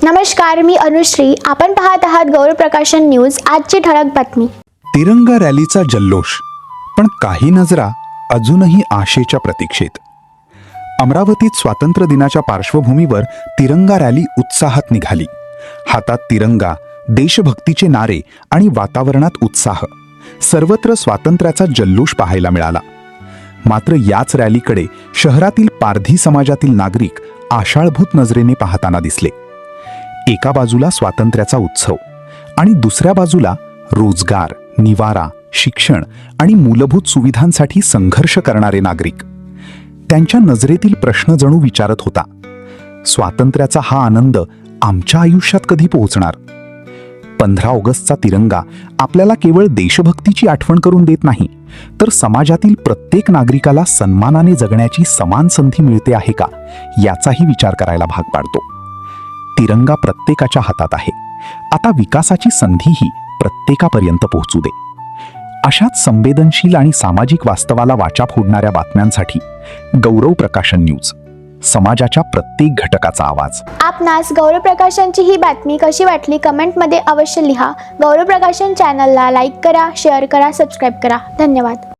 नमस्कार, मी अनुश्री. आपण पाहत आहात गौरव प्रकाशन न्यूज. आजची ठळक बातमी. तिरंगा रॅलीचा जल्लोष, पण काही नजरा अजूनही आशेच्या प्रतीक्षेत. अमरावतीत स्वातंत्र्य दिनाच्या पार्श्वभूमीवर तिरंगा रॅली उत्साहात निघाली. हातात तिरंगा, देशभक्तीचे नारे आणि वातावरणात उत्साह. सर्वत्र स्वातंत्र्याचा जल्लोष पाहायला मिळाला. मात्र याच रॅलीकडे शहरातील पारधी समाजातील नागरिक आशाळभूत नजरेने पाहताना दिसले. एका बाजूला स्वातंत्र्याचा उत्सव आणि दुसऱ्या बाजूला रोजगार, निवारा, शिक्षण आणि मूलभूत सुविधांसाठी संघर्ष करणारे नागरिक. त्यांच्या नजरेतील प्रश्न जणू विचारत होता, स्वातंत्र्याचा हा आनंद आमच्या आयुष्यात कधी पोहोचणार? 15 ऑगस्टचा तिरंगा आपल्याला केवळ देशभक्तीची आठवण करून देत नाही, तर समाजातील प्रत्येक नागरिकाला सन्मानाने जगण्याची समान संधी मिळते आहे का, याचाही विचार करायला भाग पाडतो. तिरंगा प्रत्येकाच्या हातात आहे. आता विकासाची संधीही प्रत्येकापर्यंत पोहोचू दे. अशाच संवेदनशील आणि सामाजिक वास्तवाला वाचा फोडणाऱ्या बातम्यांसाठी गौरव प्रकाशन न्यूज, समाजाच्या प्रत्येक घटकाचा आवाज. आपणास गौरव प्रकाशनची ही बातमी कशी वाटली कमेंटमध्ये अवश्य लिहा. गौरव प्रकाशन चॅनलला लाईक करा, शेअर करा, सबस्क्राईब करा. धन्यवाद.